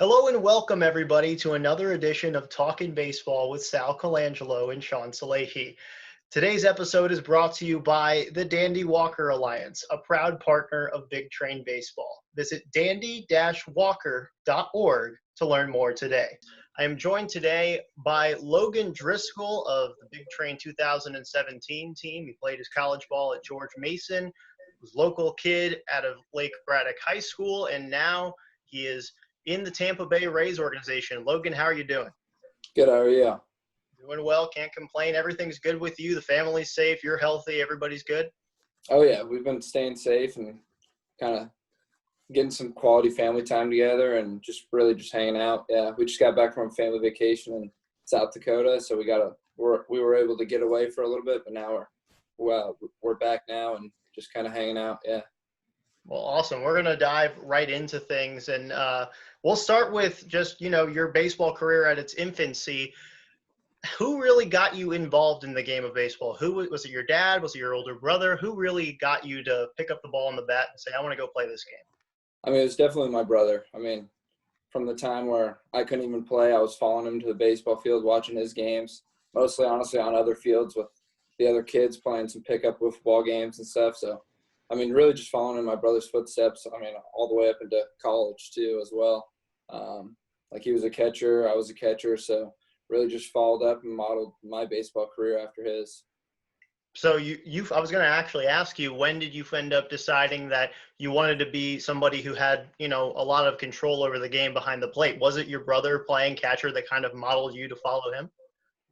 Hello and welcome everybody to another edition of Talkin Baseball with Colangelo and Shaun Salehi. Today's episode is brought to you by the Dandy Walker Alliance, a proud partner of Big Train Baseball. Visit dandy-walker.org to learn more today. I am joined today by Logan Driscoll of the Big Train 2017 team. He played his college ball at George Mason, was a local kid out of Lake Braddock High School, and now he is in the Tampa Bay Rays organization. Logan, how are you doing? Good, how are you? Doing well, can't complain. Everything's good with you. The family's safe, you're healthy, everybody's good? Oh, yeah, we've been staying safe and kind of getting some quality family time together and just hanging out. Yeah, we just got back from a family vacation in South Dakota, so we were able to get away for a little bit, but now we're back now and just kind of hanging out, yeah. Well, awesome. We're going to dive right into things, and we'll start with just, your baseball career at its infancy. Who really got you involved in the game of baseball? Who was it? Your dad? Was it your older brother? Who really got you to pick up the ball and the bat and say, I want to go play this game? I mean, it was definitely my brother. I mean, from the time where I couldn't even play, I was following him to the baseball field, watching his games, mostly, honestly, on other fields with the other kids playing some pickup wiffle ball games and stuff. So, I mean, really just following in my brother's footsteps, I mean, all the way up into college, too, as well. Like, he was a catcher, I was a catcher, so really just followed up and modeled my baseball career after his. So I was going to actually ask you, when did you end up deciding that you wanted to be somebody who had, a lot of control over the game behind the plate? Was it your brother playing catcher that kind of modeled you to follow him?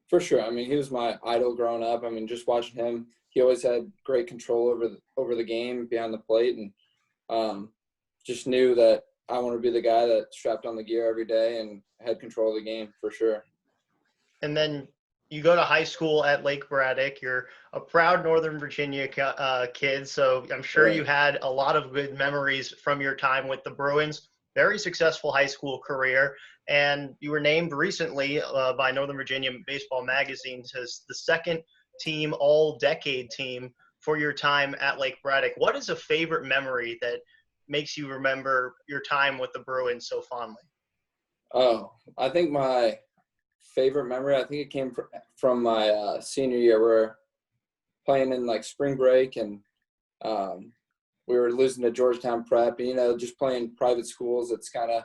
For sure. I mean, he was my idol growing up. I mean, just watching him, he always had great control over the game behind the plate, and just knew that I wanted to be the guy that strapped on the gear every day and had control of the game for sure. And then you go to high school at Lake Braddock. You're a proud Northern Virginia kid, so I'm sure Right. you had a lot of good memories from your time with the Bruins. Very successful high school career, and you were named recently by Northern Virginia Baseball Magazine as the second team all-decade team for your time at Lake Braddock. What is a favorite memory that makes you remember your time with the Bruins so fondly? Oh, I think my favorite memory, I think it came from my senior year. We're playing in like spring break, and we were losing to Georgetown Prep. And, just playing private schools, it's kind of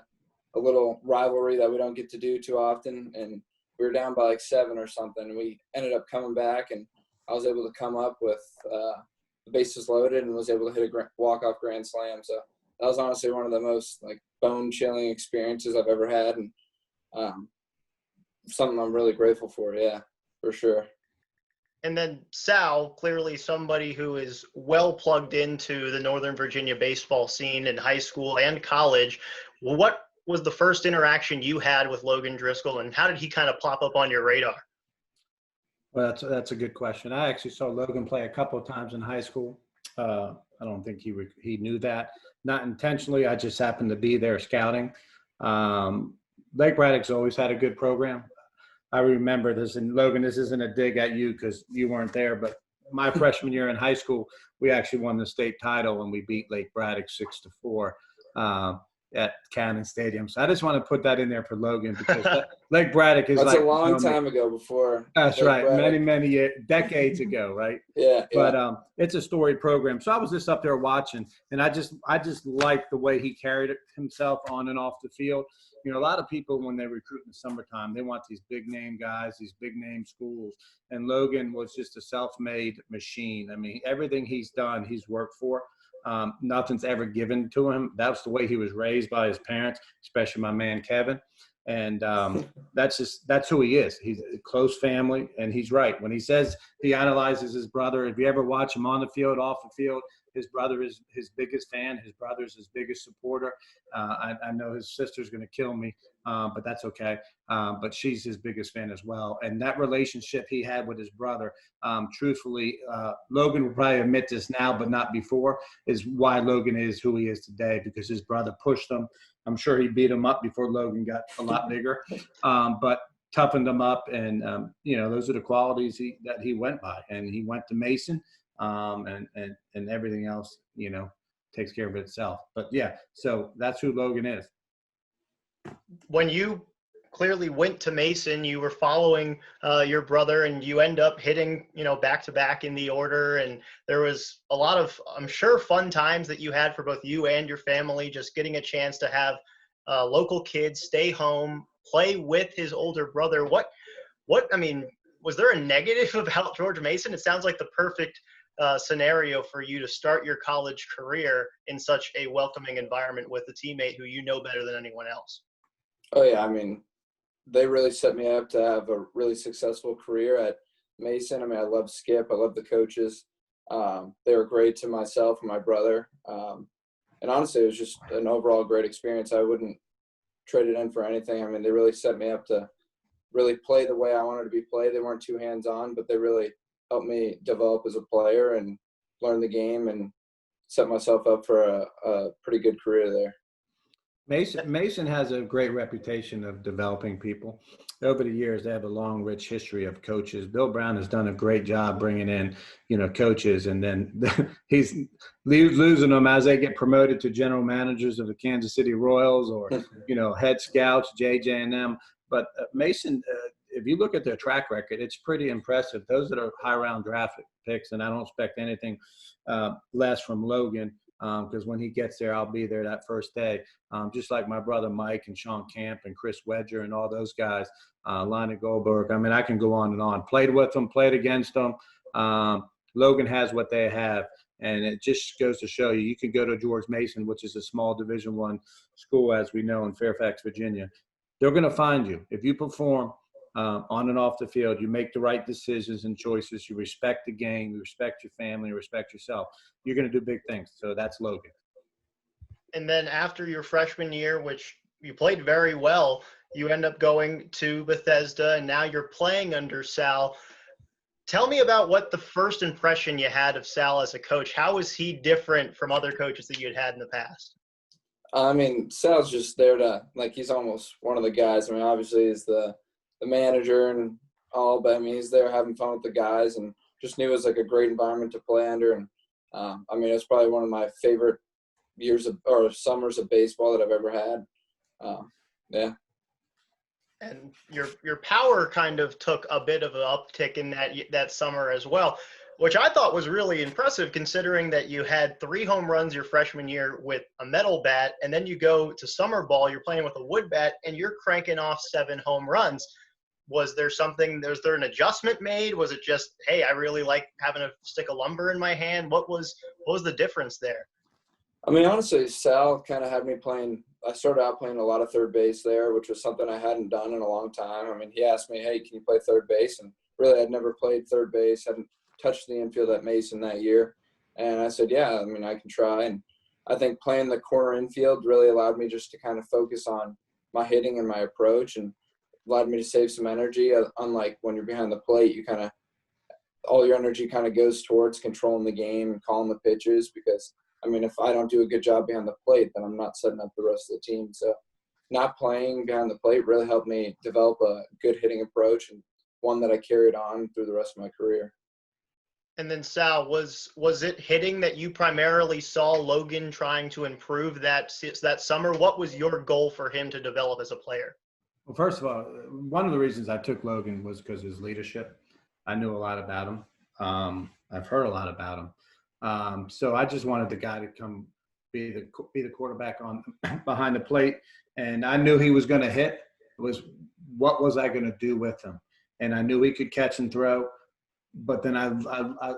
a little rivalry that we don't get to do too often. And we were down by like 7 or something. And we ended up coming back, and I was able to come up with the bases loaded and was able to hit a walk-off grand slam. So that was honestly one of the most like bone-chilling experiences I've ever had, and something I'm really grateful for. Yeah, for sure. And then Sal, clearly somebody who is well plugged into the Northern Virginia baseball scene in high school and college. What was the first interaction you had with Logan Driscoll, and how did he kind of pop up on your radar? Well, that's a good question. I actually saw Logan play a couple of times in high school. I don't think he knew that. Not intentionally. I just happened to be there scouting. Lake Braddock's always had a good program. I remember this, and Logan, this isn't a dig at you because you weren't there, but my freshman year in high school, we actually won the state title and we beat Lake Braddock 6-4 at Cannon Stadium. So I just want to put that in there for Logan because Lake Braddock is That's a long time ago before. That's Lake right. Braddock. Many years, decades ago, right? Yeah. But it's a storied program. So I was just up there watching, and I just liked the way he carried himself on and off the field. A lot of people, when they recruit in the summertime, they want these big name guys, these big name schools. And Logan was just a self-made machine. I mean, everything he's done, he's worked for. Nothing's ever given to him. That's the way he was raised by his parents, especially my man Kevin. And that's who he is. He's a close family, and he's right. When he says he idolizes his brother, if you ever watch him on the field, off the field, his brother is his biggest fan. His brother's his biggest supporter. I know his sister's going to kill me, but that's okay. But she's his biggest fan as well. And that relationship he had with his brother, truthfully, Logan will probably admit this now, but not before, is why Logan is who he is today, because his brother pushed him. I'm sure he beat him up before Logan got a lot bigger, but toughened him up. And, those are the qualities that he went by. And he went to Mason, and everything else, takes care of itself. But, yeah, so that's who Logan is. when you clearly went to Mason, you were following your brother, and you end up hitting, back to back in the order. And there was a lot of, I'm sure, fun times that you had for both you and your family, just getting a chance to have local kids stay home, play with his older brother. I mean, was there a negative about George Mason? It sounds like the perfect scenario for you to start your college career in such a welcoming environment with a teammate who you know better than anyone else. Oh yeah, I mean, they really set me up to have a really successful career at Mason. I mean, I love Skip. I love the coaches. They were great to myself and my brother. And honestly, it was just an overall great experience. I wouldn't trade it in for anything. I mean, they really set me up to really play the way I wanted to be played. They weren't too hands-on, but they really helped me develop as a player and learn the game and set myself up for a pretty good career there. Mason has a great reputation of developing people. Over the years, they have a long, rich history of coaches. Bill Brown has done a great job bringing in, coaches, and then he's losing them as they get promoted to general managers of the Kansas City Royals or, head scouts, JJ and them. But Mason, if you look at their track record, it's pretty impressive. Those that are high-round draft picks, and I don't expect anything less from Logan, because when he gets there, I'll be there that first day. Just like my brother Mike and Shaun Camp and Chris Wedger and all those guys, Lina Goldberg. I mean, I can go on and on. Played with them, played against them. Logan has what they have, and it just goes to show you can go to George Mason, which is a small Division I school, as we know, in Fairfax, Virginia. They're going to find you. If you perform on and off the field, you make the right decisions and choices, you respect the game, you respect your family, you respect yourself, you're going to do big things. So that's Logan. And then after your freshman year, which you played very well, you end up going to Bethesda, and now you're playing under Sal. Tell me about what the first impression you had of Sal as a coach. How was he different from other coaches that you had in the past? I mean, Sal's just there to, he's almost one of the guys. I mean, obviously he's the manager and all, but I mean, he's there having fun with the guys, and just knew it was a great environment to play under. And I mean, it's probably one of my favorite summers of baseball that I've ever had. Yeah. And your power kind of took a bit of an uptick in that summer as well, which I thought was really impressive, considering that you had 3 home runs your freshman year with a metal bat, and then you go to summer ball, you're playing with a wood bat, and you're cranking off 7 home runs. Was there an adjustment made? Was it just, hey, I really like having a stick of lumber in my hand? What was the difference there? I mean, honestly, Sal kind of had me playing. I started out playing a lot of third base there, which was something I hadn't done in a long time. I mean, he asked me, hey, can you play third base? And really, I'd never played third base, hadn't touched the infield at Mason that year. And I said, yeah, I mean, I can try. And I think playing the corner infield really allowed me just to kind of focus on my hitting and my approach, and allowed me to save some energy. Unlike when you're behind the plate, you kind of all your energy kind of goes towards controlling the game and calling the pitches, because I mean, if I don't do a good job behind the plate, then I'm not setting up the rest of the team. So not playing behind the plate really helped me develop a good hitting approach, and one that I carried on through the rest of my career. And then Sal, was it hitting that you primarily saw Logan trying to improve that summer? What was your goal for him to develop as a player? Well, first of all, one of the reasons I took Logan was because of his leadership. I knew a lot about him. I've heard a lot about him. So I just wanted the guy to come be the quarterback on behind the plate, and I knew he was going to hit. It was what was I going to do with him, and I knew he could catch and throw. But then I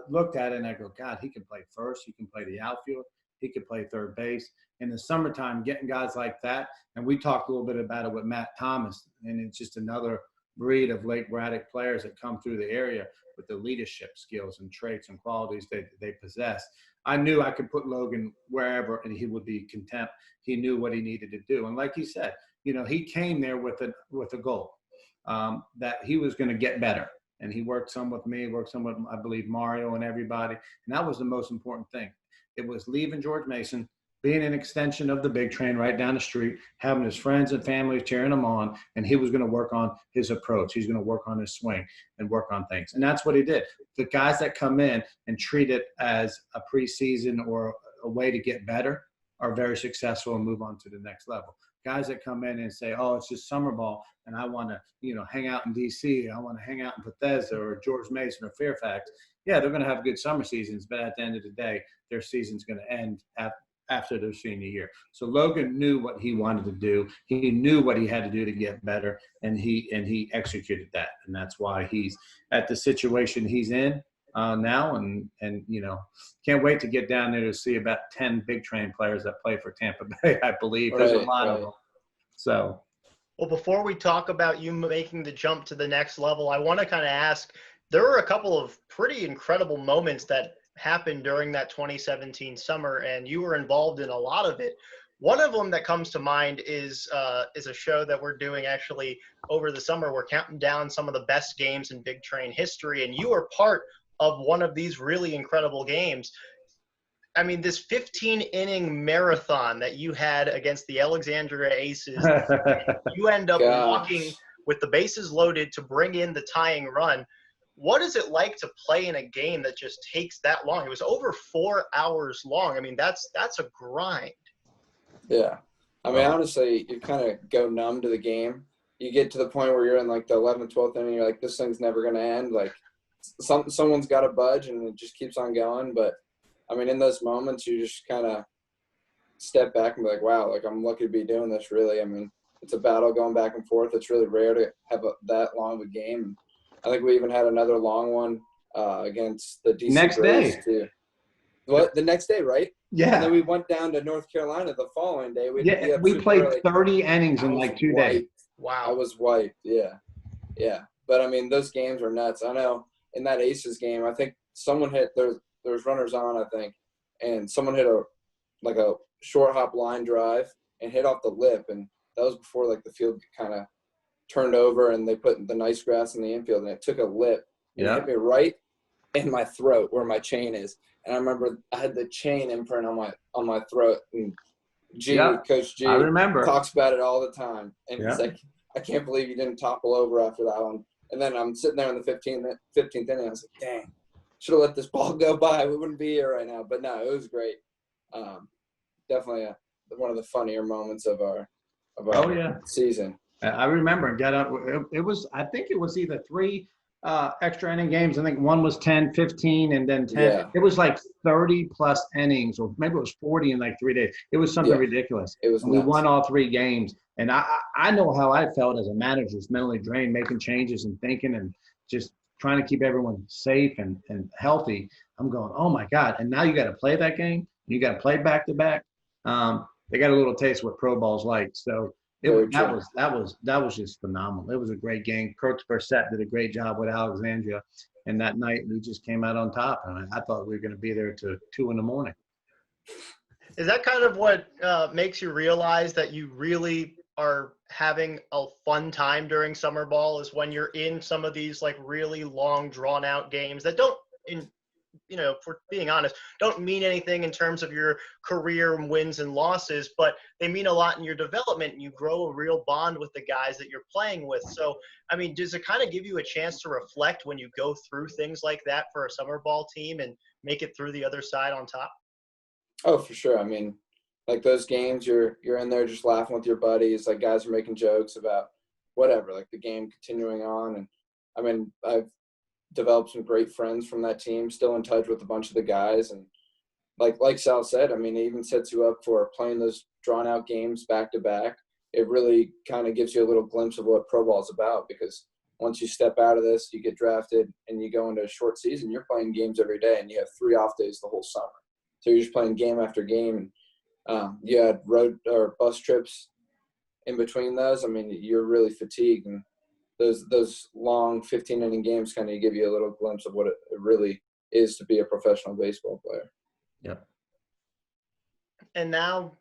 looked at it and I go, God, he can play first. He can play the outfield. He could play third base. In the summertime, getting guys like that, and we talked a little bit about it with Matt Thomas, and it's just another breed of Lake Braddock players that come through the area with the leadership skills and traits and qualities they possess. I knew I could put Logan wherever and he would be content. He knew what he needed to do. And like he said, he came there with a goal that he was going to get better. And he worked some with me, worked some with, I believe, Mario and everybody. And that was the most important thing. It was leaving George Mason, being an extension of the big train right down the street, having his friends and family cheering him on, and he was going to work on his approach. He's going to work on his swing and work on things. And that's what he did. The guys that come in and treat it as a preseason or a way to get better are very successful and move on to the next level. guys that come in and say, oh, it's just summer ball, and I want to, hang out in D.C., I want to hang out in Bethesda or George Mason or Fairfax. Yeah, they're going to have good summer seasons, but at the end of the day, their season's going to end after their senior year. So Logan knew what he wanted to do. He knew what he had to do to get better, and he executed that. And that's why he's at the situation he's in now. And can't wait to get down there to see about 10 big train players that play for Tampa Bay, I believe. There's a lot of them. So. Well, before we talk about you making the jump to the next level, I want to kind of ask, there were a couple of pretty incredible moments that happened during that 2017 summer, and you were involved in a lot of it. One of them that comes to mind is a show that we're doing actually over the summer. We're counting down some of the best games in Big Train history, and you were part of one of these really incredible games. I mean, this 15-inning marathon that you had against the Alexandria Aces, you end up walking with the bases loaded to bring in the tying run. What is it like to play in a game that just takes that long? It was over 4 hours long. I mean, that's a grind. Yeah. I mean, honestly, you kind of go numb to the game. You get to the point where you're in like the 11th, 12th inning, you're like, this thing's never going to end. Like someone's got to budge, and it just keeps on going. But, I mean, in those moments, you just kind of step back and be like, wow, like I'm lucky to be doing this, really. I mean, it's a battle going back and forth. It's really rare to have that long of a game. I think we even had another long one against the DC next Rays day. Too. What, the next day, right? Yeah. And then we went down to North Carolina the following day. We played 30 innings in like 2 days. Wow. I was wiped, yeah. Yeah. But, I mean, those games are nuts. I know in that Aces game, I think someone hit – there's runners on, I think, and someone hit a short hop line drive and hit off the lip, and that was before, like, the field kind of turned over and they put the nice grass in the infield, and it took a lip and it hit me right in my throat where my chain is. And I remember I had the chain imprint on my throat, and Coach G I remember. talks about it all the time. And he's like, I can't believe you didn't topple over after that one. And then I'm sitting there in the 15th inning. I was like, dang, should have let this ball go by. We wouldn't be here right now. But no, it was great. Definitely one of the funnier moments of our season. I remember I think it was either 3 extra inning games. I think one was 10, 15, and then 10. Yeah. It was like 30 plus innings, or maybe it was 40 in like 3 days. It was something ridiculous. It was nuts. We won all 3 games. And I know how I felt as a manager, just mentally drained, making changes and thinking and just trying to keep everyone safe and healthy. I'm going, oh my God. And now you got to play that game. You got to play back to back. They got a little taste of what pro ball's like. So that was just phenomenal. It was a great game. Kurt Bursett did a great job with Alexandria, and that night we just came out on top. And I thought we were going to be there till 2 a.m. Is that kind of what makes you realize that you really are having a fun time during summer ball? Is when you're in some of these like really long, drawn out games that don't, for being honest, don't mean anything in terms of your career wins and losses, but they mean a lot in your development. You grow a real bond with the guys that you're playing with. So, I mean, does it kind of give you a chance to reflect when you go through things like that for a summer ball team and make it through the other side on top? Oh, for sure. I mean, like those games, you're in there just laughing with your buddies. Like guys are making jokes about whatever, like the game continuing on. And I mean, I've developed some great friends from that team, still in touch with a bunch of the guys. And like Sal said, I mean, it even sets you up for playing those drawn out games back to back. It really kind of gives you a little glimpse of what pro ball is about, because once you step out of this, you get drafted and you go into a short season, you're playing games every day and you have 3 off days the whole summer. So you're just playing game after game. And you had road or bus trips in between those. I mean, you're really fatigued, and those long 15-inning games kind of give you a little glimpse of what it really is to be a professional baseball player. Yep. And now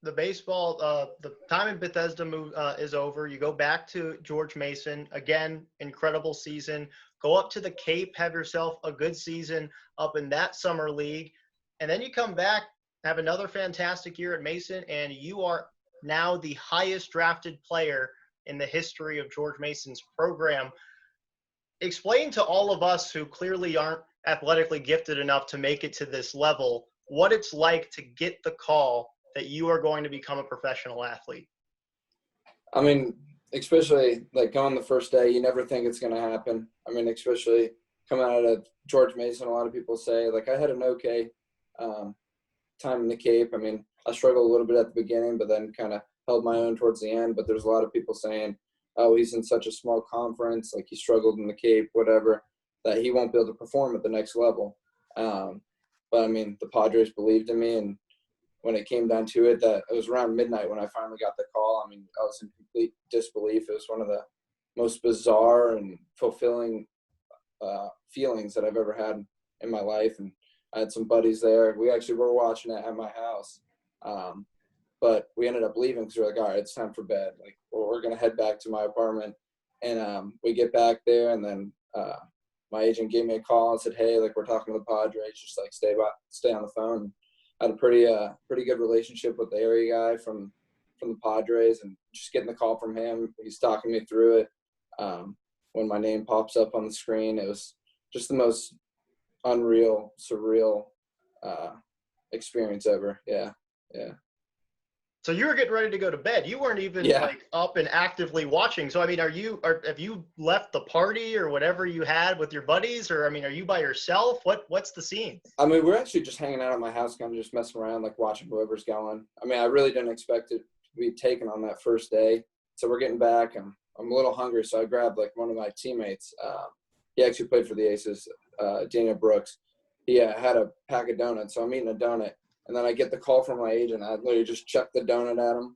the baseball, the time in Bethesda is over. You go back to George Mason. Again, incredible season. Go up to the Cape, have yourself a good season up in that summer league. And then you come back, have another fantastic year at Mason, and you are now the highest drafted player in the history of George Mason's program. Explain to all of us who clearly aren't athletically gifted enough to make it to this level what it's like to get the call that you are going to become a professional athlete. I mean, especially like going the first day, you never think it's going to happen. I mean, especially coming out of George Mason, a lot of people say, like, I had an okay time in the Cape. I mean, I struggled a little bit at the beginning, but then kind of held my own towards the end. But there's a lot of people saying, oh, he's in such a small conference, like he struggled in the Cape, whatever, that he won't be able to perform at the next level. But I mean, the Padres believed in me, and when it came down to it, that it was around midnight when I finally got the call. I mean, I was in complete disbelief. It was one of the most bizarre and fulfilling feelings that I've ever had in my life. And I had some buddies there. We actually were watching it at my house. But we ended up leaving because we were like, all right, it's time for bed. Like, we're going to head back to my apartment. And we get back there, and then my agent gave me a call and said, hey, like, we're talking to the Padres, just like stay on the phone. I had a pretty good relationship with the area guy from the Padres, and just getting the call from him, he's talking me through it. When my name pops up on the screen, it was just the most unreal, surreal experience ever. Yeah. So you were getting ready to go to bed. You weren't even like up and actively watching. So I mean, have you left the party or whatever you had with your buddies, or I mean, are you by yourself? What's the scene? I mean, we're actually just hanging out at my house, kind of just messing around, like watching whoever's going. I mean, I really didn't expect it to be taken on that first day. So we're getting back. I'm a little hungry, so I grabbed like one of my teammates. He actually played for the Aces, Daniel Brooks. He had a pack of donuts, so I'm eating a donut. And then I get the call from my agent. I literally just chuck the donut at him,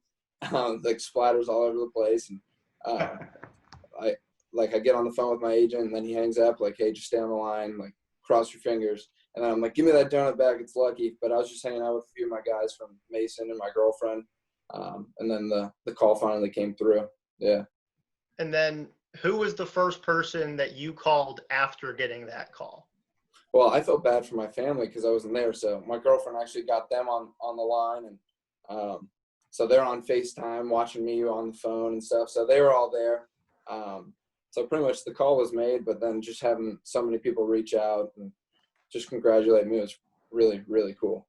like splatters all over the place. And I get on the phone with my agent, and then he hangs up like, hey, just stay on the line, like cross your fingers. And then I'm like, give me that donut back. It's lucky. But I was just hanging out with a few of my guys from Mason and my girlfriend. And then the call finally came through. Yeah. And then who was the first person that you called after getting that call? Well, I felt bad for my family because I wasn't there. So my girlfriend actually got them on the line. And so they're on FaceTime watching me on the phone and stuff. So they were all there. So pretty much the call was made, but then just having so many people reach out and just congratulate me was really, really cool.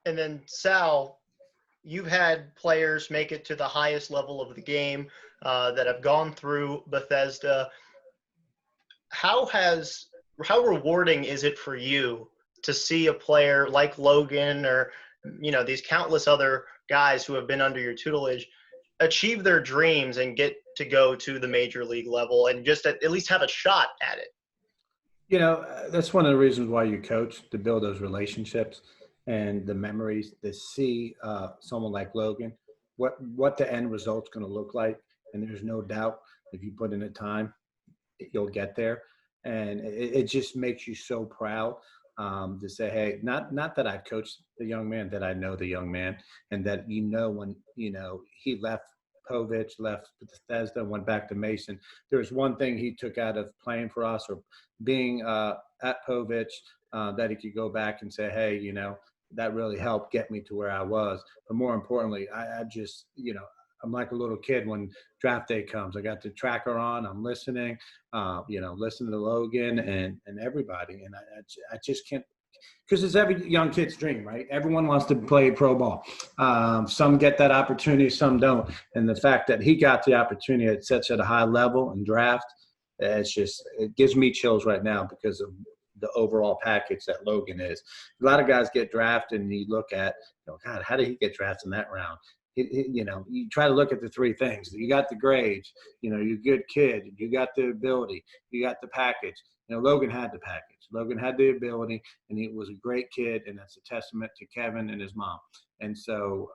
And then, Sal, you've had players make it to the highest level of the game that have gone through Bethesda. How rewarding is it for you to see a player like Logan or, these countless other guys who have been under your tutelage achieve their dreams and get to go to the major league level and just at least have a shot at it? That's one of the reasons why you coach, to build those relationships and the memories, to see someone like Logan, what the end result's going to look like. And there's no doubt if you put in the time, you'll get there. And it just makes you so proud to say, hey, not that I coached the young man, that I know the young man, and that when he left Povich, left Bethesda, went back to Mason. There's one thing he took out of playing for us or being at Povich that he could go back and say, hey, that really helped get me to where I was. But more importantly, I just, I'm like a little kid when draft day comes. I got the tracker on. I'm listening, listening to Logan and everybody. And I just can't, because it's every young kid's dream, right? Everyone wants to play pro ball. Some get that opportunity, some don't. And the fact that he got the opportunity at such a high level and draft, it gives me chills right now because of the overall package that Logan is. A lot of guys get drafted and you look at, God, how did he get drafted in that round? You try to look at the three things. You got the grades, you're a good kid, you got the ability, you got the package. Logan had the package. Logan had the ability, and he was a great kid, and that's a testament to Kevin and his mom. And so,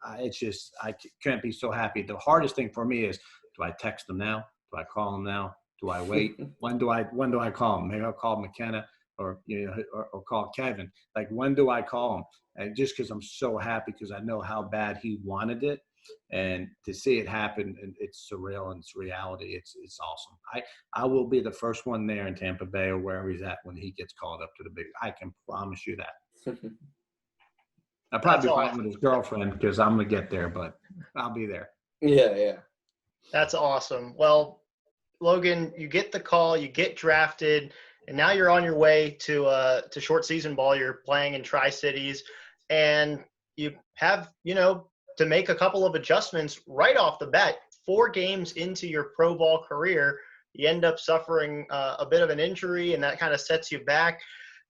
I can't be so happy. The hardest thing for me is, do I text him now? Do I call him now? Do I wait? When do I call him? Maybe I'll call McKenna or call Kevin. Like, when do I call him? And just because I'm so happy, because I know how bad he wanted it, and to see it happen, and it's surreal and it's reality. It's awesome. I will be the first one there in Tampa Bay or wherever he's at when he gets called up to the big. I can promise you that. I'll probably be playing with his girlfriend because I'm gonna get there, but I'll be there. Yeah. That's awesome. Well, Logan, you get the call, you get drafted, and now you're on your way to short season ball. You're playing in Tri-Cities, and you have, to make a couple of adjustments right off the bat. 4 games into your pro ball career, you end up suffering a bit of an injury, and that kind of sets you back.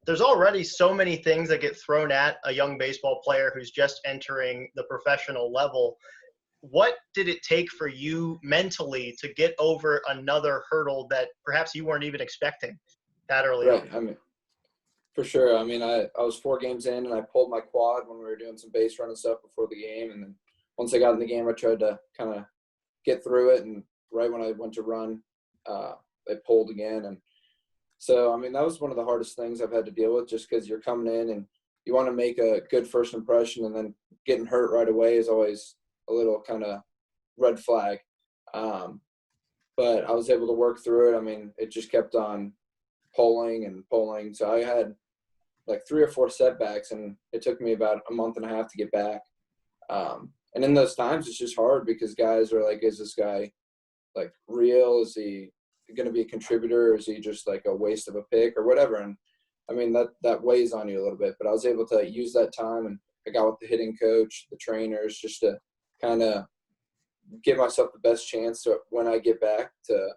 There's already so many things that get thrown at a young baseball player who's just entering the professional level. What did it take for you mentally to get over another hurdle that perhaps you weren't even expecting that early on? Right. I mean, for sure. I mean, I was 4 games in, and I pulled my quad when we were doing some base run and stuff before the game. And then once I got in the game, I tried to kind of get through it. And right when I went to run, I pulled again. And so, I mean, that was one of the hardest things I've had to deal with, just because you're coming in and you want to make a good first impression, and then getting hurt right away is always a little kind of red flag. But I was able to work through it. I mean, it just kept on pulling and pulling. So I had like 3 or 4 setbacks, and it took me about a month and a half to get back. And in those times, it's just hard because guys are like, is this guy like real? Is he going to be a contributor? Or is he just like a waste of a pick or whatever? And I mean, that weighs on you a little bit, but I was able to use that time, and I got with the hitting coach, the trainers, just to kind of give myself the best chance to, when I get back, to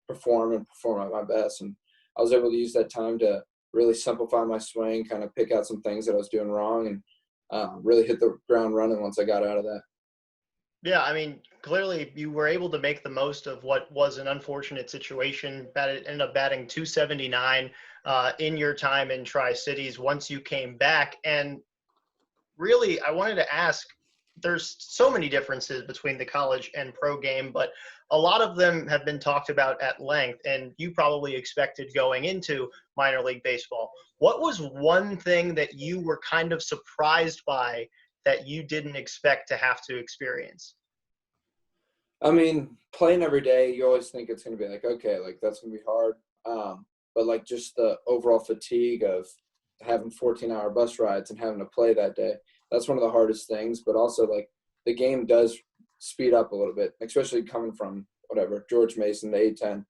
perform at my best. And I was able to use that time to really simplify my swing, kind of pick out some things that I was doing wrong, and really hit the ground running once I got out of that. Yeah, I mean, clearly you were able to make the most of what was an unfortunate situation. It ended up batting .279 in your time in Tri-Cities once you came back. And really, I wanted to ask, there's so many differences between the college and pro game, but a lot of them have been talked about at length, and you probably expected going into minor league baseball. What was one thing that you were kind of surprised by that you didn't expect to have to experience? I mean, playing every day, you always think it's going to be like, okay, like that's going to be hard. But like just the overall fatigue of having 14-hour bus rides and having to play that day, that's one of the hardest things. But also, like, the game does speed up a little bit, especially coming from whatever, George Mason, the A-10.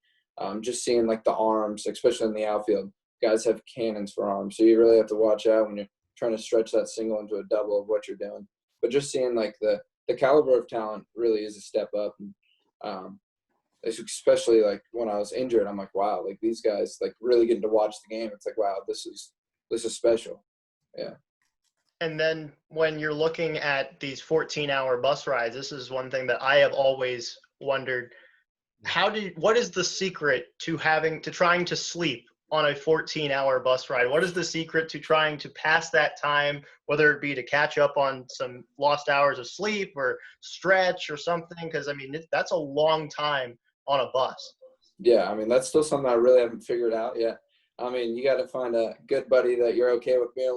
Just seeing like the arms, especially in the outfield, guys have cannons for arms. So you really have to watch out when you're trying to stretch that single into a double of what you're doing. But just seeing like the caliber of talent really is a step up. And especially like when I was injured, I'm like, wow, like these guys like really getting to watch the game. It's like, wow, this is special. Yeah. And then when you're looking at these 14-hour bus rides, this is one thing that I have always wondered. What is the secret to trying to sleep on a 14-hour bus ride? What is the secret to trying to pass that time, whether it be to catch up on some lost hours of sleep or stretch or something? Because, I mean, that's a long time on a bus. Yeah, I mean, that's still something I really haven't figured out yet. I mean, you got to find a good buddy that you're okay with being a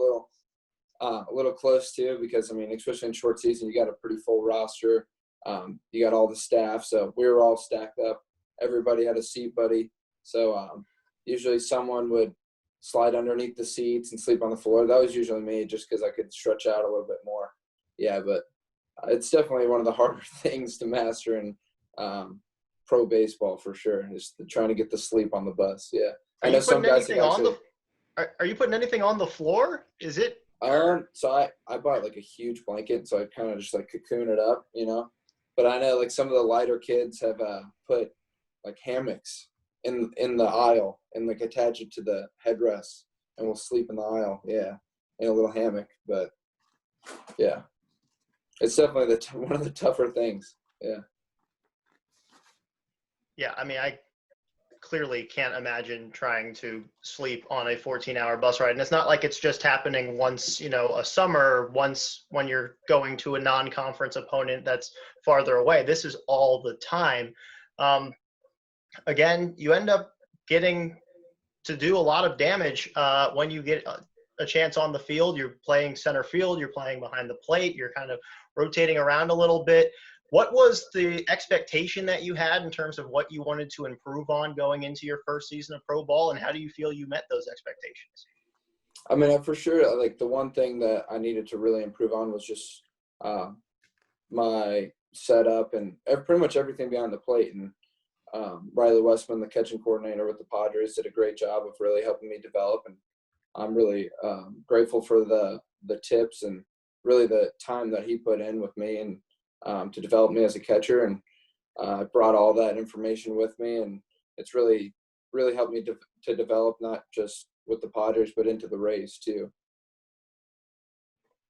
little close to, because, I mean, especially in short season, you got a pretty full roster. You got all the staff. So we were all stacked up. Everybody had a seat buddy. So usually someone would slide underneath the seats and sleep on the floor. That was usually me, just because I could stretch out a little bit more. Yeah, but it's definitely one of the harder things to master in pro baseball, for sure, is trying to get the sleep on the bus. Yeah. I know some guys have actually, are you putting anything on the floor? Is it? So I bought like a huge blanket, so I kind of just like cocoon it up, you know. But I know like some of the lighter kids have put like hammocks in the aisle and like attach it to the headrest, and we'll sleep in the aisle. Yeah, in a little hammock. But yeah, it's definitely one of the tougher things. Yeah. Yeah, I mean, I clearly can't imagine trying to sleep on a 14-hour bus ride. And it's not like it's just happening once, a summer, once when you're going to a non-conference opponent that's farther away. This is all the time. Again, you end up getting to do a lot of damage when you get a chance on the field. You're playing center field, you're playing behind the plate, you're kind of rotating around a little bit. What was the expectation that you had in terms of what you wanted to improve on going into your first season of pro ball, and how do you feel you met those expectations? I mean, for sure, like the one thing that I needed to really improve on was just my setup and pretty much everything behind the plate. And Riley Westman, the catching coordinator with the Padres, did a great job of really helping me develop. And I'm really grateful for the tips and really the time that he put in with me. And to develop me as a catcher. And I brought all that information with me, and it's really, really helped me to develop, not just with the Padres, but into the Rays too.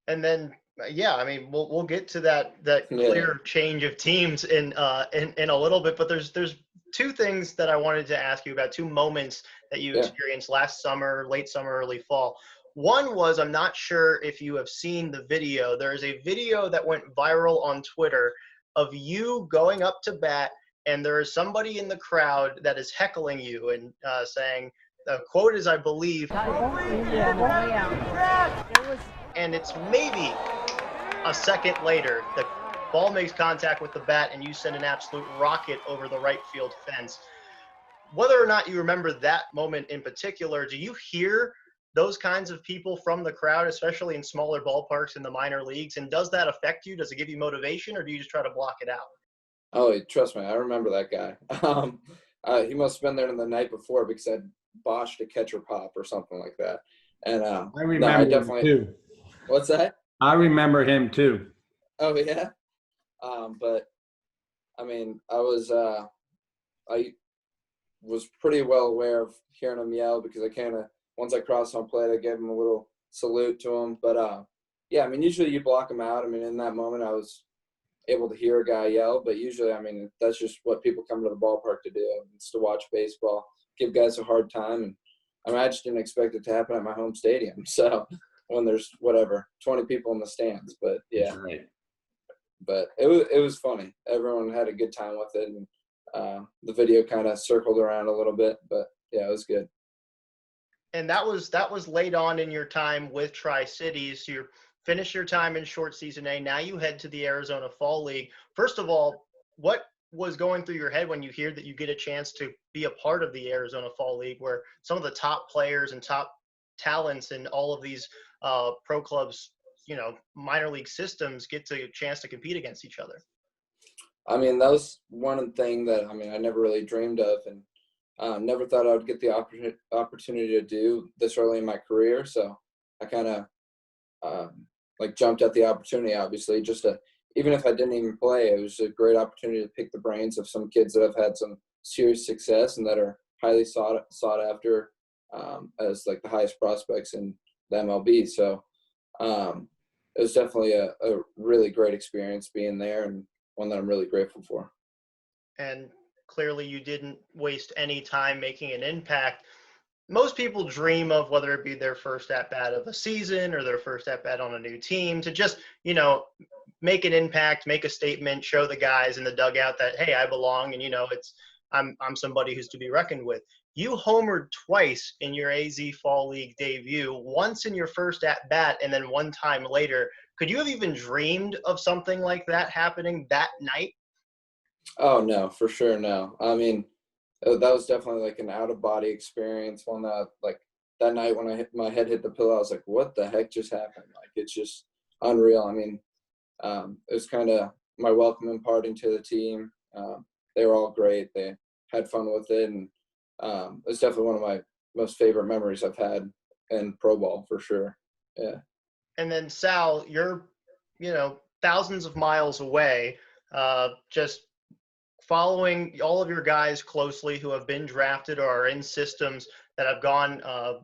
And then, yeah, I mean, we'll get to that clear change of teams in a little bit. But there's two things that I wanted to ask you about, two moments that you experienced last summer, late summer, early fall. One was, I'm not sure if you have seen the video. There is a video that went viral on Twitter of you going up to bat, and there is somebody in the crowd that is heckling you and saying, the quote is, I believe, and it's maybe a second later, the ball makes contact with the bat and you send an absolute rocket over the right field fence. Whether or not you remember that moment in particular, do you hear those kinds of people from the crowd, especially in smaller ballparks in the minor leagues? And does that affect you? Does it give you motivation, or do you just try to block it out? Oh, trust me, I remember that guy. He must have been there the night before because I botched a catcher pop or something like that. And I remember him too. What's that? I remember him too. Oh yeah. But I mean, I was pretty well aware of hearing him yell, because I kind of, once I crossed home plate, I gave him a little salute to him. But yeah, I mean, usually you block him out. I mean, in that moment, I was able to hear a guy yell, but usually, I mean, that's just what people come to the ballpark to do. It's to watch baseball, give guys a hard time. And I mean, I just didn't expect it to happen at my home stadium. So when there's 20 people in the stands, but yeah. That's right. But it was funny. Everyone had a good time with it, and the video kind of circled around a little bit, but yeah, it was good. And that was late on in your time with Tri-Cities. You finished your time in short season A. Now you head to the Arizona Fall League. First of all, what was going through your head when you hear that you get a chance to be a part of the Arizona Fall League, where some of the top players and top talents in all of these pro clubs, minor league systems, get a chance to compete against each other? I mean, that was one thing that, I mean, I never really dreamed of, and never thought I would get the opportunity to do this early in my career. So I kind of jumped at the opportunity, obviously, just to, even if I didn't even play, it was a great opportunity to pick the brains of some kids that have had some serious success and that are highly sought after as like the highest prospects in the MLB. So it was definitely a really great experience being there, and one that I'm really grateful for. And clearly you didn't waste any time making an impact. Most people dream of, whether it be their first at-bat of a season or their first at-bat on a new team, to just, make an impact, make a statement, show the guys in the dugout that, hey, I belong, and, I'm somebody who's to be reckoned with. You homered twice in your AZ Fall League debut, once in your first at-bat and then one time later. Could you have even dreamed of something like that happening that night? Oh, no, for sure, no. I mean, that was definitely like an out-of-body experience. One that, like, that night when my head hit the pillow, I was like, what the heck just happened? Like, it's just unreal. I mean, it was kind of my welcome imparting to the team. They were all great. They had fun with it, and it was definitely one of my most favorite memories I've had in pro ball, for sure. Yeah. And then, Sal, you're, thousands of miles away, just following all of your guys closely who have been drafted or are in systems that have gone,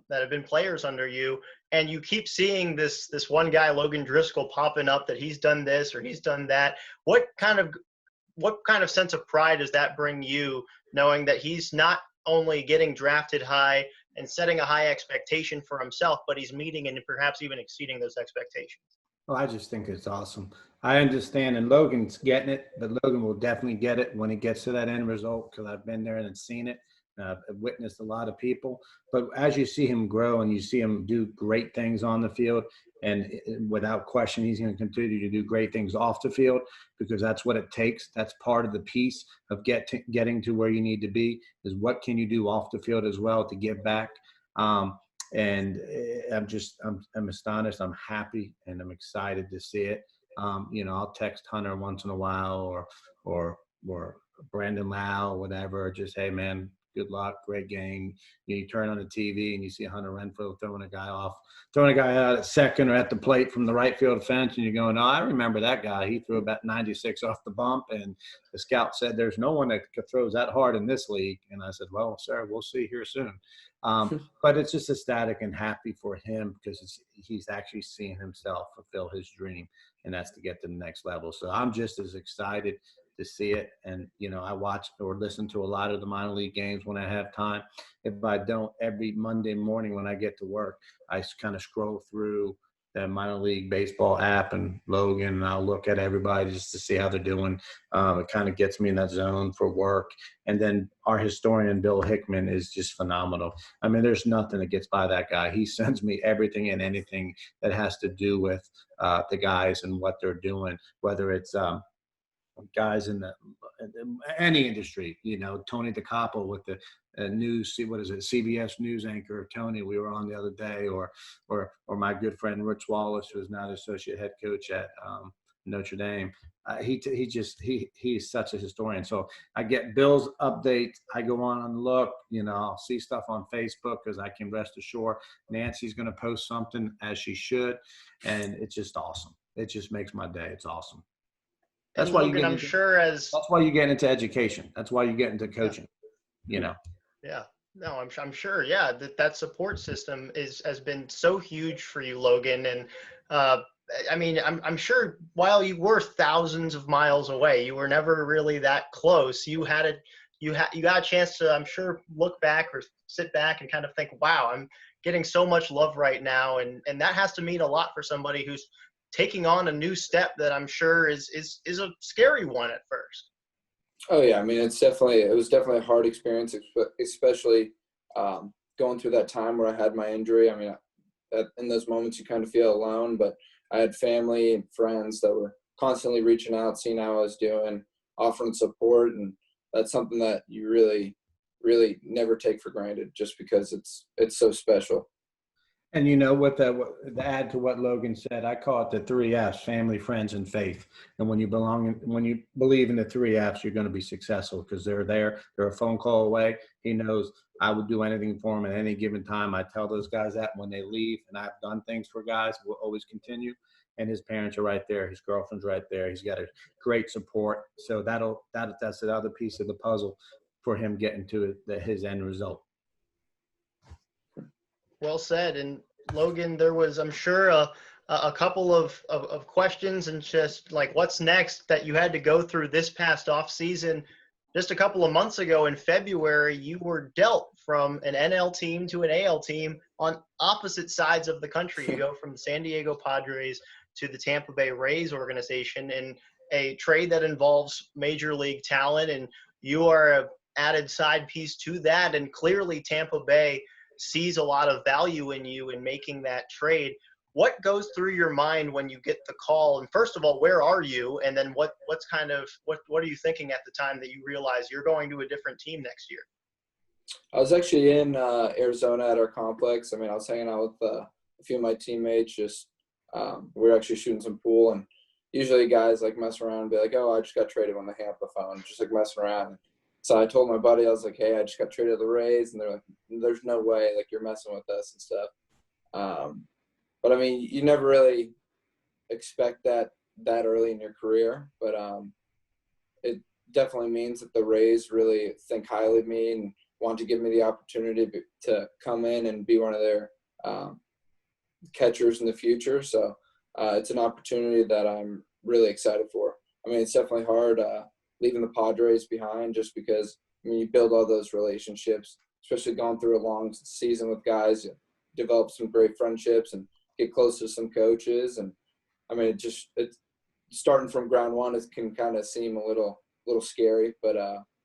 that have been players under you. And you keep seeing this one guy, Logan Driscoll, popping up that he's done this or he's done that. What kind of sense of pride does that bring you, knowing that he's not only getting drafted high and setting a high expectation for himself, but he's meeting and perhaps even exceeding those expectations? Well, I just think it's awesome. I understand, and Logan's getting it, but Logan will definitely get it when he gets to that end result, because I've been there and seen it. I've witnessed a lot of people. But as you see him grow and you see him do great things on the field, and without question, he's going to continue to do great things off the field, because that's what it takes. That's part of the piece of getting to where you need to be, is what can you do off the field as well to get back. And I'm astonished. I'm happy, and I'm excited to see it. I'll text Hunter once in a while, or Brandon Lau, or whatever. Just, hey man, good luck, great game. You turn on the TV and you see Hunter Renfroe throwing a guy out at second or at the plate from the right field fence, and you're going, "Oh, I remember that guy. He threw about 96 off the bump." And the scout said, "There's no one that throws that hard in this league." And I said, "Well, sir, we'll see here soon." But it's just ecstatic and happy for him because he's actually seeing himself fulfill his dream, and that's to get to the next level. So I'm just as excited to see it. And, I watch or listen to a lot of the minor league games when I have time. If I don't, every Monday morning when I get to work, I kind of scroll through the minor league baseball app and Logan, and I'll look at everybody just to see how they're doing. It kind of gets me in that zone for work. And then our historian, Bill Hickman, is just phenomenal. I mean, there's nothing that gets by that guy. He sends me everything and anything that has to do with the guys and what they're doing, whether it's guys in any industry, Tony DeCapo with the news, CBS news anchor, Tony, we were on the other day, or my good friend Rich Wallace, who is now the associate head coach at Notre Dame. He's such a historian. So I get Bill's updates. I go on and look, I'll see stuff on Facebook because I can rest assured Nancy's going to post something as she should. And it's just awesome. It just makes my day. It's awesome. That's why Logan, that's why you get into education. That's why you get into coaching, Yeah. No, I'm sure. Yeah. That support system has been so huge for you, Logan. And, I mean, I'm sure while you were thousands of miles away, you were never really that close. You got a chance to, I'm sure, look back or sit back and kind of think, wow, I'm getting so much love right now. And that has to mean a lot for somebody who's taking on a new step that I'm sure is a scary one at first. Oh yeah. I mean, it was definitely a hard experience, especially going through that time where I had my injury. I mean, in those moments you kind of feel alone, but I had family and friends that were constantly reaching out, seeing how I was doing, offering support. And that's something that you really, really never take for granted just because it's so special. And to add to what Logan said, I call it the 3 F's: family, friends, and faith. And when you believe in the 3 F's, you're going to be successful because they're there. They're a phone call away. He knows I would do anything for him at any given time. I tell those guys that when they leave, and I've done things for guys, will always continue. And his parents are right there. His girlfriend's right there. He's got a great support. So that's the other piece of the puzzle for him getting to his end result. Well said. And Logan, there was, I'm sure, a couple of questions and just like what's next that you had to go through this past off season. Just a couple of months ago in February, you were dealt from an NL team to an AL team on opposite sides of the country. You go from the San Diego Padres to the Tampa Bay Rays organization in a trade that involves major league talent, and you are an added side piece to that. And clearly Tampa Bay sees a lot of value in you in making that trade. What goes through your mind when you get the call? And first of all, where are you? And then what are you thinking at the time that you realize you're going to a different team next year? I was actually in Arizona at our complex. I mean, I was hanging out with a few of my teammates. Just we were actually shooting some pool, and usually guys like mess around and be like, "Oh, I just got traded," when they hang up the phone, just like messing around. So I told my buddy, I was like, "Hey, I just got traded to the Rays," and they're like, "There's no way, like you're messing with us and stuff." But I mean, you never really expect that early in your career, but it definitely means that the Rays really think highly of me and want to give me the opportunity to come in and be one of their catchers in the future. So it's an opportunity that I'm really excited for. I mean, it's definitely hard leaving the Padres behind just because, I mean, you build all those relationships, especially going through a long season with guys, you develop some great friendships and get close to some coaches. And I mean, it's starting from ground one, it can kind of seem a little scary, but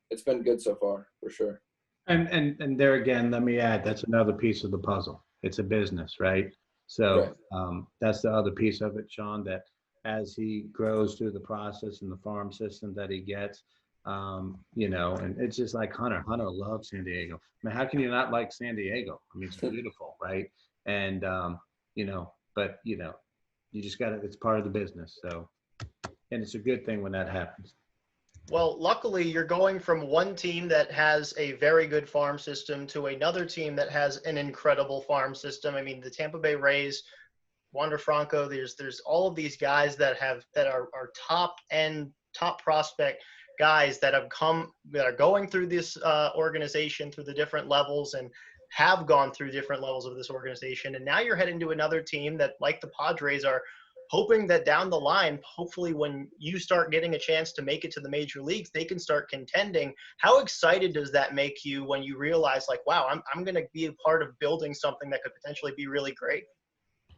it's been good so far for sure. And there again, let me add, that's another piece of the puzzle. It's a business, right? So Right. that's the other piece of it, Shaun, that as he grows through the process and the farm system that he gets, and it's just like Hunter. Hunter loves San Diego. I mean, how can you not like San Diego? I mean, it's beautiful, right? And, but, you just got to, it's part of the business. So, and it's a good thing when that happens. Well, luckily, you're going from one team that has a very good farm system to another team that has an incredible farm system. I mean, the Tampa Bay Rays, Wander Franco, there's all of these guys that are top end, top prospect guys that are going through this organization through the different levels and have gone through different levels of this organization. And now you're heading to another team that, like the Padres, are hoping that down the line, hopefully when you start getting a chance to make it to the major leagues, they can start contending. How excited does that make you when you realize, like, wow, I'm going to be a part of building something that could potentially be really great?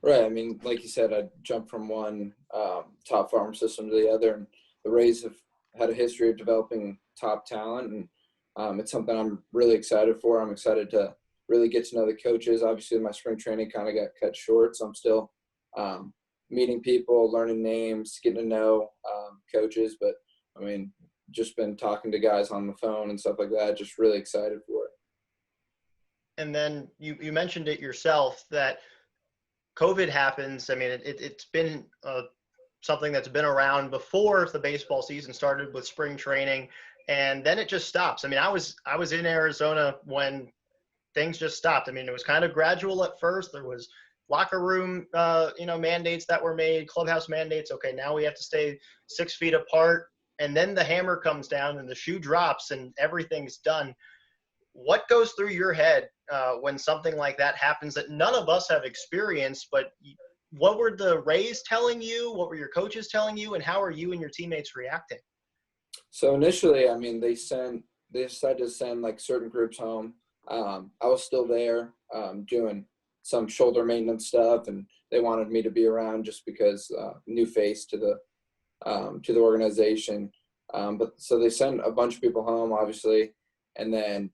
Right. I mean, like you said, I jumped from one top farm system to the other, and the Rays have had a history of developing top talent, and it's something I'm really excited for. I'm excited to really get to know the coaches. Obviously, my spring training kind of got cut short, so I'm still meeting people, learning names, getting to know coaches. But, I mean, just been talking to guys on the phone and stuff like that, just really excited for it. And then you mentioned it yourself that COVID happens. I mean, it's been something that's been around before the baseball season started with spring training, and then it just stops. I mean, I was in Arizona when things just stopped. I mean, it was kind of gradual at first. There was locker room, mandates that were made, clubhouse mandates. Okay, now we have to stay 6 feet apart, and then the hammer comes down and the shoe drops and everything's done. What goes through your head when something like that happens that none of us have experienced? But what were the Rays telling you? What were your coaches telling you? And how are you and your teammates reacting? So initially, I mean, they decided to send like certain groups home. I was still there doing some shoulder maintenance stuff, and they wanted me to be around just because new face to the organization. But so they sent a bunch of people home, obviously, and then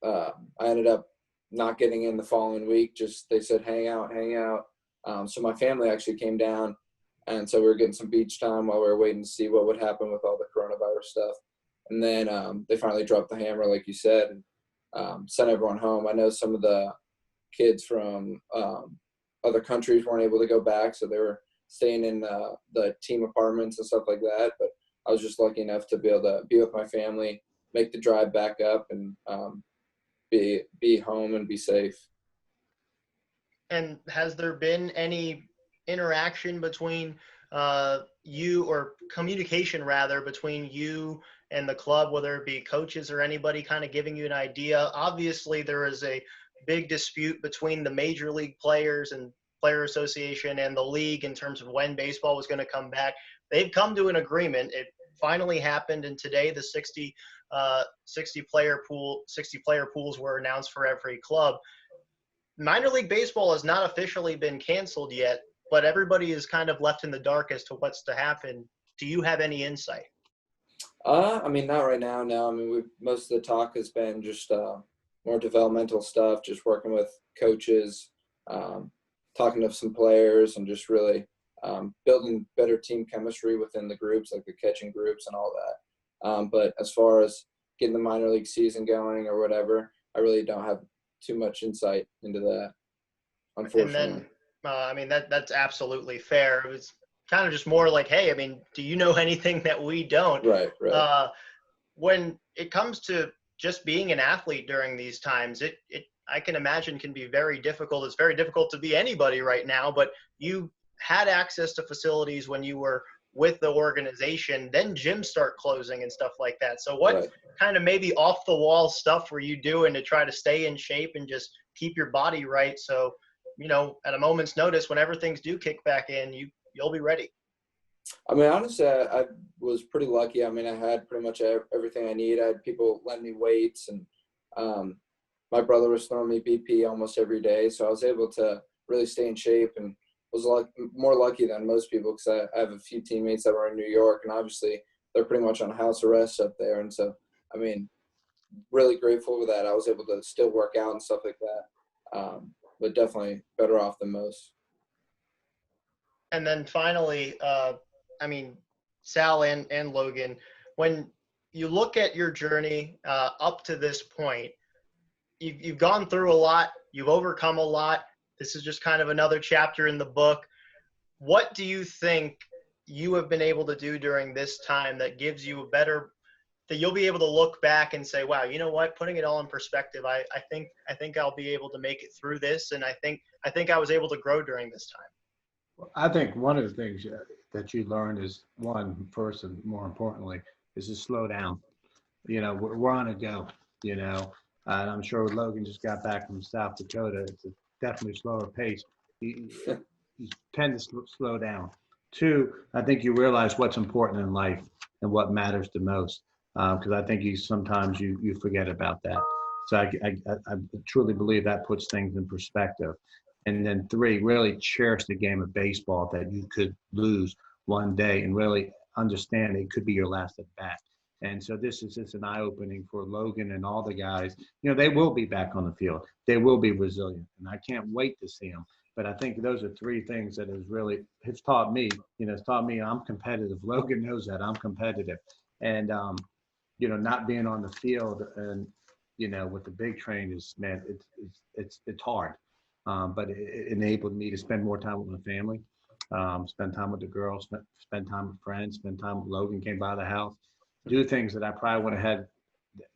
I ended up not getting in the following week. Just they said hang out. So my family actually came down, and so we were getting some beach time while we were waiting to see what would happen with all the coronavirus stuff. And then they finally dropped the hammer, like you said, and sent everyone home. I know some of the kids from other countries weren't able to go back, so they were staying in the team apartments and stuff like that. But I was just lucky enough to be able to be with my family, make the drive back up, and be home and be safe. And has there been any interaction between you, or communication rather, between you and the club, whether it be coaches or anybody kind of giving you an idea? Obviously, there is a big dispute between the major league players and player association and the league in terms of when baseball was going to come back. They've come to an agreement. It finally happened, and today the 60 player pools were announced for every club. Minor league baseball has not officially been canceled yet, but everybody is kind of left in the dark as to what's to happen. Do you have any insight? I mean, not right now. No, I mean, most of the talk has been just more developmental stuff, just working with coaches, talking to some players, and just really building better team chemistry within the groups, like the catching groups and all that. But as far as getting the minor league season going or whatever, I really don't have too much insight into that, unfortunately. And then, I mean, that's absolutely fair. It was kind of just more like, hey, I mean, do you know anything that we don't? Right. When it comes to just being an athlete during these times, it I can imagine can be very difficult. It's very difficult to be anybody right now, but you had access to facilities when you were with the organization, then gyms start closing and stuff like that. So what kind of maybe off the wall stuff were you doing to try to stay in shape and just keep your body right? So, at a moment's notice, whenever things do kick back in, you'll be ready. I mean, honestly, I was pretty lucky. I mean, I had pretty much everything I need. I had people lend me weights, and my brother was throwing me BP almost every day. So I was able to really stay in shape, and was more lucky than most people, because I have a few teammates that were in New York, and obviously they're pretty much on house arrest up there. And so, I mean, really grateful for that. I was able to still work out and stuff like that, but definitely better off than most. And then finally, I mean, Sal and Logan, when you look at your journey up to this point, you've gone through a lot, you've overcome a lot. This is just kind of another chapter in the book. What do you think you have been able to do during this time that gives you a better, that you'll be able to look back and say, wow, you know what, putting it all in perspective, I think I'll be able to make it through this. And I think I was able to grow during this time. I think one of the things that you learned is, one, first and more importantly, is to slow down. You know, we're on a go, you know, and I'm sure Logan just got back from South Dakota. It's a definitely slower pace. You tend to slow down. Two, I think you realize what's important in life and what matters the most, because I think sometimes you forget about that. So I truly believe that puts things in perspective. And then three, really cherish the game of baseball that you could lose one day, and really understand it could be your last at bat. And so this is just an eye-opening for Logan and all the guys. You know, they will be back on the field. They will be resilient, and I can't wait to see them. But I think those are three things that has taught me. You know, it's taught me I'm competitive. Logan knows that I'm competitive, and you know, not being on the field and, you know, with the big train is, man, it's hard. But it enabled me to spend more time with my family, spend time with the girls, spend time with friends, spend time with Logan, came by the house, do things that I probably would have had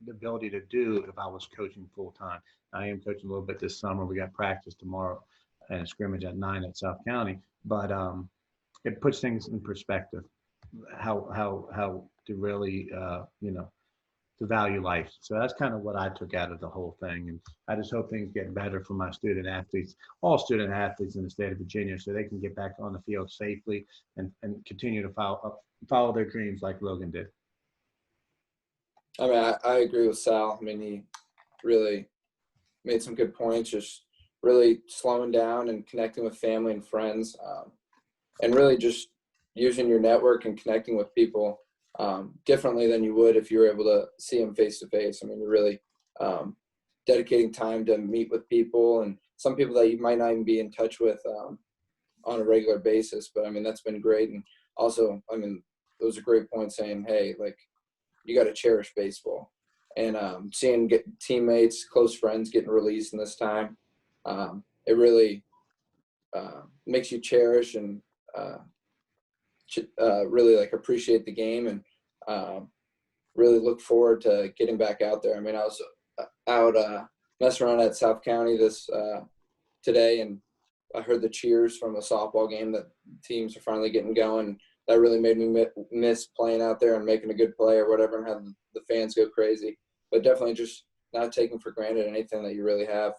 the ability to do if I was coaching full time. I am coaching a little bit this summer. We got practice tomorrow and a scrimmage at 9 at South County, but it puts things in perspective, how to really, you know, to value life. So that's kind of what I took out of the whole thing. And I just hope things get better for my student athletes, all student athletes in the state of Virginia, so they can get back on the field safely and continue to follow their dreams like Logan did. I mean, I agree with Sal. I mean, he really made some good points, just really slowing down and connecting with family and friends, and really just using your network and connecting with people differently than you would if you were able to see them face to face. I mean, you're really dedicating time to meet with people, and some people that you might not even be in touch with on a regular basis. But I mean, that's been great. And also, I mean, it was a great point saying, hey, like, you got to cherish baseball. And seeing teammates, close friends getting released in this time, it really makes you cherish and really like appreciate the game, and really look forward to getting back out there. I mean, I was out messing around at South County today, and I heard the cheers from a softball game that teams are finally getting going. That really made me miss playing out there and making a good play or whatever, and having the fans go crazy. But definitely just not taking for granted anything that you really have.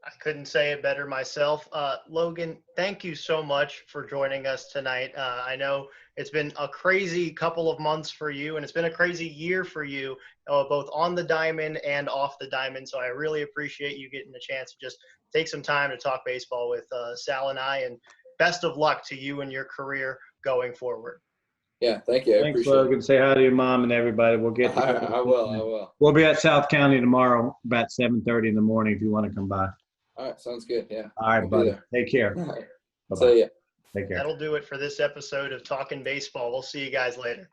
I couldn't say it better myself. Logan, thank you so much for joining us tonight. I know it's been a crazy couple of months for you, and it's been a crazy year for you, both on the diamond and off the diamond. So I really appreciate you getting the chance to just take some time to talk baseball with Sal and I, and best of luck to you and your career going forward. Yeah, thank you. Thanks, Logan. Say hi to your mom and everybody. We'll get together. I will. We'll be at South County tomorrow about 7:30 in the morning if you want to come by. All right, sounds good. Yeah. All right, buddy. Take care. All right. Bye-bye. So, yeah. Take care. That'll do it for this episode of Talkin Baseball. We'll see you guys later.